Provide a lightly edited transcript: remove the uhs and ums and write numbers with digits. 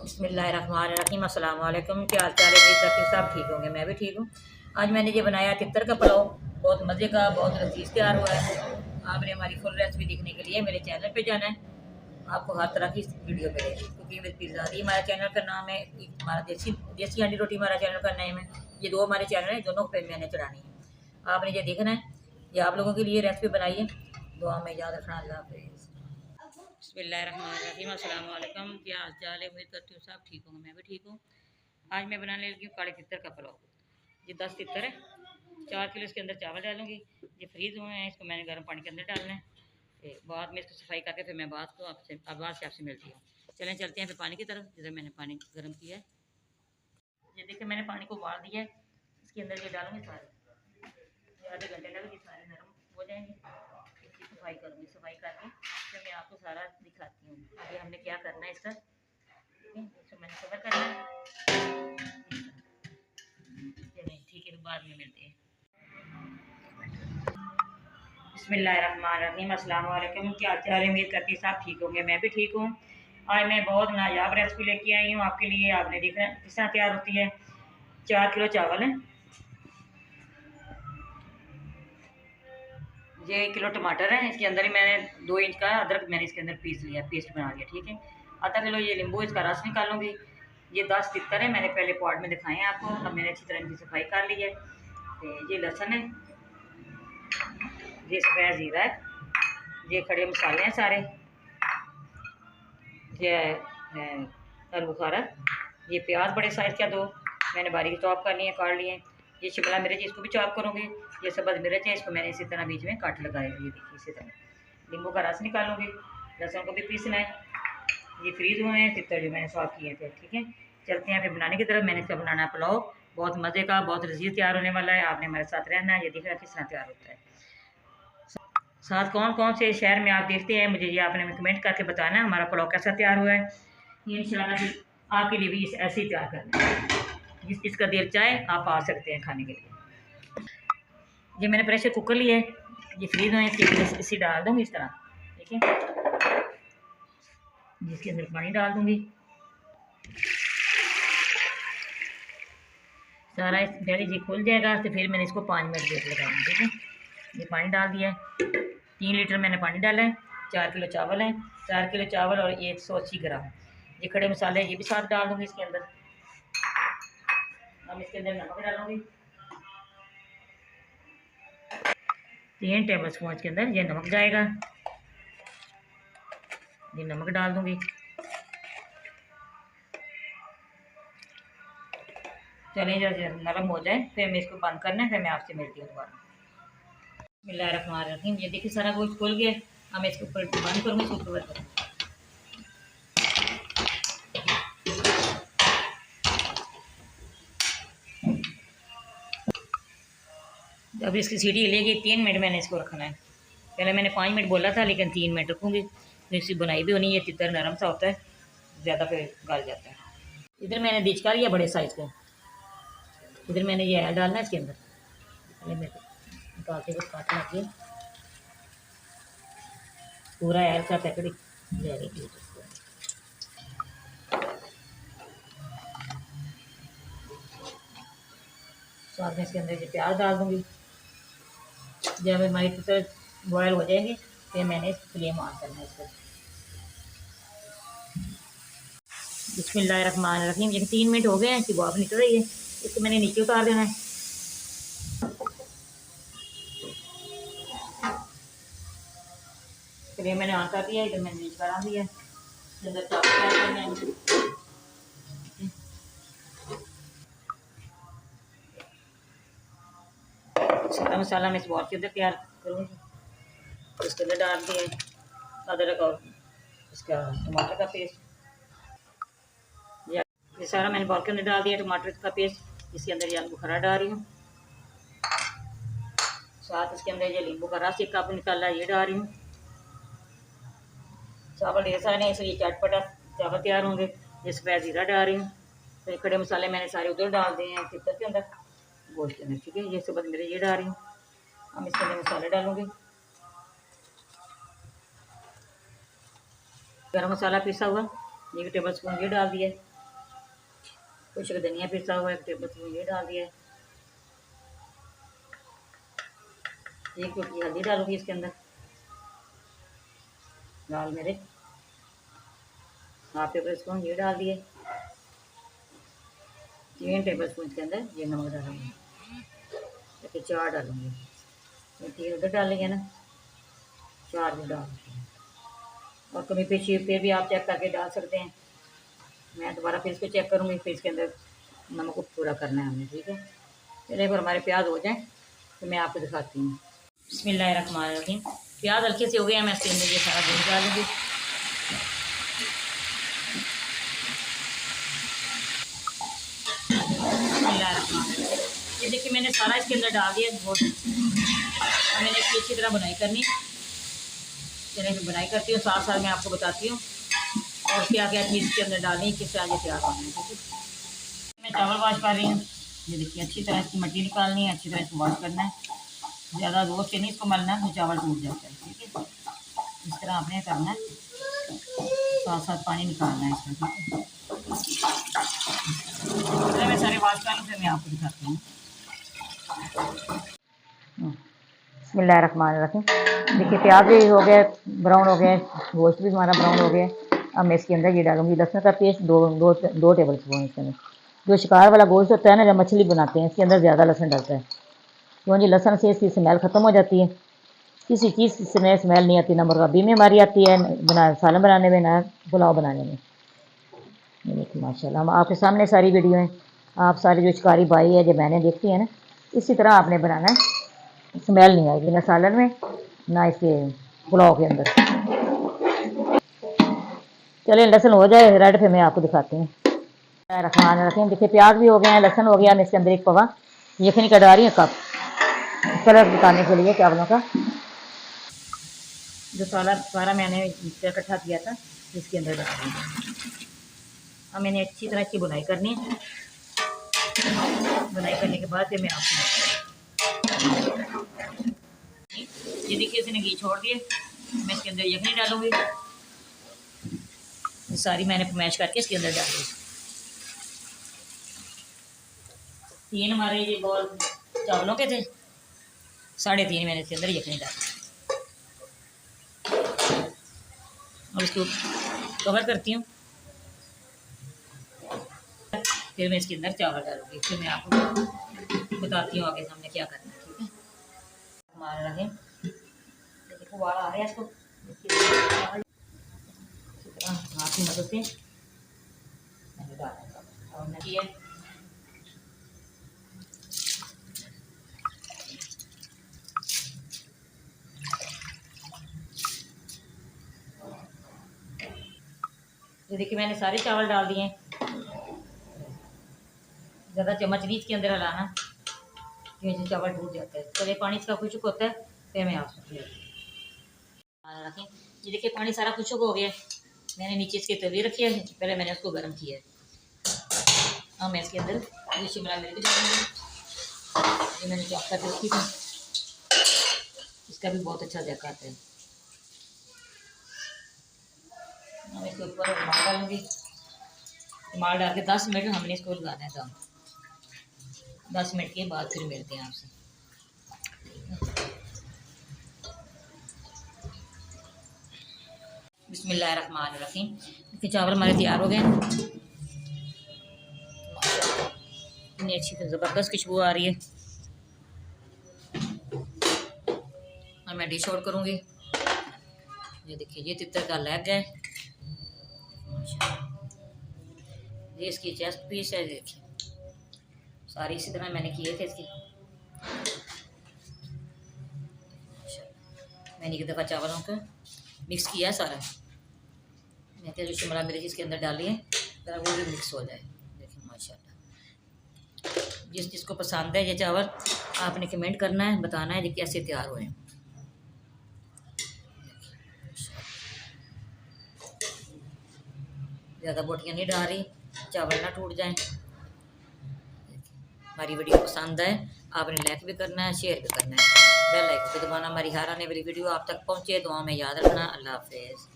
बिस्मिल्लाहिर्रहमानिर्रहीम। अस्सलाम वालेकुम। क्या हाल चाल है? उम्मीद करती हूँ सब ठीक होंगे, मैं भी ठीक हूँ। आज मैंने ये बनाया तितर का पुलाव, बहुत मज़े का, बहुत लजीज तैयार हुआ है। आपने हमारी फुल रेसिपी देखने के लिए मेरे चैनल पे जाना है, आपको हर तरह की वीडियो मिलेगी। कुकिंग विद पिज़्ज़ा ही हमारा चैनल का नाम है, हमारा देसी देसी हांडी रोटी हमारा चैनल का नेम है। ये दो हमारे चैनल हैं, दोनों पे मैंने चढ़ानी है। आपने ये देखना है, ये आप लोगों के लिए रेसिपी बनाई है। दुआ में याद रखना। अल्लाह हाफिज़। बिस्मिल्लाहिर्रहमानिर्रहीम। अस्सलाम वालेकुम। क्या हाल चाल है? उम्मीद करती हूँ सब ठीक होंगे, मैं भी ठीक हूँ। आज मैं बनाने लगी हूँ काले तितर का पुलाव। ये 10 तितर है, 4 किलो इसके अंदर चावल डालूंगी। ये फ्रीज हुए हैं, इसको मैंने गर्म पानी के अंदर डालना है। फिर बाद में इसको सफाई करके फिर मैं बाद से आपसे मिलती हूँ। चलते हैं फिर पानी की तरफ, जिधर मैंने पानी गर्म किया है। ये देखिए मैंने पानी को उबाल दिया है, इसके अंदर ये डालूंगी सारे। आधे घंटे लगेंगे, सारे नरम हो जाएंगे। इसकी सफाई करूँगी, सफाई करके फिर मैं आपको सारा दिखाती हूँ आगे हमने क्या करना है इसका। ठीक है, इसको मैंने कवर करना है। चलिए ठीक है, तो बाद में मिलते हैं। बिस्मिल्लाहिर्रहमानिर्रहीम। अस्सलाम वालेकुम। क्या हाल चाल है? उम्मीद करती सब ठीक होंगे, मैं भी ठीक हूँ। आज मैं बहुत नायाब रेसिपी लेके आई हूँ आपके लिए। आपने देखना किस तरह तैयार होती है। 4 किलो चावल है, ये 1 किलो टमाटर है। इसके अंदर ही मैंने 2 इंच का अदरक मैंने इसके अंदर पीस लिया, पेस्ट बना लिया। ठीक है, आधा किलो ये नींबू, इसका रस निकालूंगी। ये 10 तितर है, मैंने पहले पॉट में दिखाए हैं आपको। अब मैंने अच्छी तरह इनकी सफाई कर ली है। तो ये लहसुन है, ये सफ़ेद ज़ीरा है, ये खड़े मसाले हैं सारे, ये आलू बुखारा, ये प्याज बड़े साइज़ का 2 मैंने बारीक चॉप करनी है, काट लिए। ये शिमला मिर्च, इसको भी चॉप करूँगी। ये सब्ज़ मिर्च है, इसको मैंने इसी तरह बीच में काट लगाया। ये देखिए इसी तरह। नींबू का रस निकालूंगी, लहसुन को भी पीसना है। ये फ्रीज हुए हैं तितर जो मैंने साफ़ किए थे। ठीक है, चलते हैं फिर बनाने की तरफ। मैंने इसका बनाना है पुलाव, बहुत मज़े का, बहुत लजीज तैयार होने वाला है। आपने हमारे साथ रहना है। ये दिख रहा है किस तरह तैयार होता है। साथ कौन कौन से शहर में आप देखते हैं, मुझे ये आपने कमेंट करके बताना है हमारा पुलाव कैसा तैयार हुआ है। इंशाल्लाह आपके लिए भी ऐसे ही तैयार करना है। जिस जिसका दिल चाहे आप आ सकते हैं खाने के लिए। ये मैंने प्रेशर कुकर लिया है, ये फ्रीज हुए हैं, इसी डाल दूँगी इस तरह। ठीक है, जिसके अंदर पानी डाल दूँगी सारा। इस पहले जी खुल जाएगा तो फिर मैंने इसको 5 मिनट वेट लगाऊंगी। ठीक है, ये पानी डाल दिया है, 3 लीटर मैंने पानी डाला है। 4 किलो चावल है, 4 किलो चावल और 180 ग्राम ये खड़े मसाले, ये भी साथ डाल दूँगी इसके अंदर। अब इसके अंदर नमक डालूँगी, 3 टेबल स्पून के अंदर ये नमक जाएगा। ये नमक डाल दूँगी। चलिए जब नरम हो जाए फिर मैं इसको बंद करना है, फिर मैं आपसे मिलती हूँ दोबारा। बिस्मिल्लाहिर्रहमानिर्रहीम। ये देखिए सारा कुछ खुल गया। अब मैं इसके ऊपर बंद करूँगी, इसको कवर करूँगी। अब इसकी सीटी लेगी, 3 मिनट मैंने इसको रखना है। पहले मैंने 5 मिनट बोला था, लेकिन 3 मिनट रखूँगी। तो इसकी बुनाई भी होनी है। तितर नरम सा होता है, ज़्यादा फिर गल जाता है। इधर मैंने दिचका लिया बड़े साइज़ का, इधर मैंने ये आयल डालना है इसके अंदर। पहले मैं निकालते हुए काट लग गया, पूरा आयल का पैकेट ले रही। साथ में इसके अंदर ये प्याज डाल दूँगी। जब हमारी तितर बॉयल हो जाएंगे फिर मैंने इस फ्लेम ऑन करना है इसको। बिस्मिल्लाहिर्रहमानिर्रहीम। ये 3 मिनट हो गए हैं, इसकी भाप निकल रही है, इसको मैंने नीचे उतार देना है। फ्लेम मैंने ऑन कर दिया, इधर मैंने नीचे करा दिया, इसके अंदर चावल ऐड करने हैं। सारा मसाला मैं इस बॉल के अंदर तैयार करूँगी। इसके अंदर डाल दिए अदरक और इसका टमाटर का पेस्ट। ये सारा मैंने बॉल के अंदर डाल दिया, टमाटर का पेस्ट। इसके अंदर ये आलू बुखारा डाल रही हूँ, साथ इसके अंदर ये नींबू का रस 1 कप निकाला ये डाल रही हूँ। चावल ढेर सारे हैं, इसलिए चटपटा चावल तैयार होंगे। ये सफ़ेद ज़ीरा डाल रही हूँ। तो खड़े मसाले मैंने सारे उधर डाल दिए हैं तितर के अंदर, गोश्त के अंदर। ठीक है, ये सब्ज़ मिर्च ये डाल रही हूँ। हम इसके अंदर मसाले डालूँगी। गरम मसाला पिसा हुआ 1 टेबल स्पून ये डाल दिया। कुछ धनिया पिसा हुआ 1 टेबल स्पून ये डाल दिया है। 1 चुटकी हल्दी डालूंगी इसके अंदर। लाल मिर्च 1/2 टेबल स्पून ये डाल दिए। 3 टेबल स्पून के अंदर ये नमक डालूंगी, फिर 4 डालूंगी। 3 उधर डालेंगे ना, 4 भी डालूंगी। और कमी पेशी फिर भी आप चेक करके डाल सकते हैं। मैं दोबारा फिर इसको चेक करूँगी, फिर इसके अंदर नमक को पूरा करना है हमने, ठीक है। चलिए, अगर हमारे प्याज हो जाए तो मैं आपको दिखाती हूँ। बिस्मिल्लाहिर्रहमानिर्रहीम। प्याज हल्के से हो गया, मैं इसके अंदर ये सारा दूध डालूँगी। ये देखिए मैंने सारा इसके अंदर डाल दिया बहुत। और मैंने इसकी अच्छी तरह बुनाई करनी। चलिए मैं बुनाई करती हूँ, साथ साथ मैं आपको बताती हूँ और क्या क्या चीज़ इसके अंदर डालनी है, किस तरह ये तैयार होना है, ठीक है। मैं चावल वॉश कर रही हूँ। ये देखिए अच्छी तरह इसकी मट्टी निकालनी है, अच्छी तरह इसको वॉश करना है। ज़्यादा रोज के नहीं इसको मलना है, तो चावल टूट जाता है, ठीक है। इस तरह आपने करना है, साथ साथ पानी निकालना है इसमें, ठीक है। पहले मैं सारे वॉश कर लूँ, फिर मैं आपको दिखाती हूँ। बिस्मिल्लाहिर्रहमानिर्रहीम। देखिए प्याज भी हो गया ब्राउन हो गया, गोश्त भी हमारा ब्राउन हो गया। अब मैं इसके अंदर ये डालूंगी लहसुन का पेस्ट, दो टेबल स्पून इसके अंदर। जो शिकार वाला गोश्त होता है ना, जब मछली बनाते हैं इसके अंदर ज़्यादा लहसुन डलता है, क्योंकि लहसुन से इसकी स्मेल ख़त्म हो जाती है। किसी चीज़ से स्मेल नहीं आती, ना मुर्गाबी में हमारी आती है, बना सालन बनाने में, ना पुलाव बनाने में। ये देखिए माशाल्लाह, हम आपके सामने सारी वीडियो हैं। आप सारे जो शिकारी भाई है, जो बहनें देखती हैं ना, इसी तरह आपने बनाना है। स्मेल नहीं आएगी ना सालन में, ना इसके पुलाव के अंदर। चलिए लहसुन हो जाए रेड, फिर मैं आपको दिखाती हूँ। रखें देखिए प्याज भी हो गए हैं, लहसुन हो गया। मैं इसके अंदर 1 पवा यखनी का डाल रही हूँ, कप कलर दिखाने के लिए चावलों का। जो सारा मैंने इकट्ठा किया था इसके अंदर डाल दिया। अब मैंने अच्छी तरह की बुनाई करनी है। बुनाई करने के बाद फिर मैं आपको ये देखिए इसने घी छोड़ दिए। मैं इसके अंदर यखनी डालूंगी, सारी मैंने मैश करके इसके अंदर डाल दी। 3 हमारे ये बॉल चावलों के थे, 3.5 मैंने इसके अंदर यखनी डाली। और इसको कवर करती हूँ, फिर मैं इसके अंदर चावल डालूंगी। फिर मैं आपको बताती हूँ आगे हमने क्या करना है, ठीक है। हमारा रहे देखो वाला आ रहा है, इसको हाथ की मदद से मैंने डाला और किया। तो देखिए मैंने सारे चावल डाल दिए। ज़्यादा चम्मच नहीं इसके अंदर हलाना, क्योंकि चावल टूट जाता है। चलिए पानी इसका खुशक होता है, फिर मैं आपको रखें। ये देखिए पानी सारा खुशक हो गया। मैंने नीचे इसके तवे रखी है, पहले मैंने उसको गर्म किया है। अब मैं इसके अंदर ये शिमला मिर्च डालूंगी, ये मैंने चॉप करके रखी थी। इसका भी बहुत अच्छा जायका आता है। हम इसके ऊपर रुमाल डालूंगी। रुमाल डाल के 10 मिनट हमने इसको लगाना है दम। 10 मिनट के बाद फिर मिलते हैं आपसे। बिस्मिल्लाहिर्रहमानिर्रहीम। देखिए चावल हमारे तैयार हो गए। इतनी अच्छी तो ज़बरदस्त खुशबू आ रही है। और मैं डिश आउट करूँगी। ये देखिए ये तितर का लेग है, ये इसकी चेस्ट पीस है। देखिए सारी इसी तरह मैंने किए थे इसकी। मैंने एक दफ़ा चावलों को मिक्स किया सारा। मैंने जो शिमला मिर्च इसके अंदर डाली है, जरा वो भी मिक्स हो जाए। देखिए माशाल्लाह, जिसको पसंद है ये चावल आपने कमेंट करना है, बताना है कि कैसे तैयार हुए। ज़्यादा बोटियाँ नहीं डाल रही, चावल ना टूट जाएं। हमारी वीडियो पसंद है, आपने लाइक भी करना है, शेयर भी करना है, बेल आइकन पे दबाना। हमारी हर आने वाली वीडियो आप तक पहुँचे। दुआ में याद रखना। अल्लाह हाफ़िज़।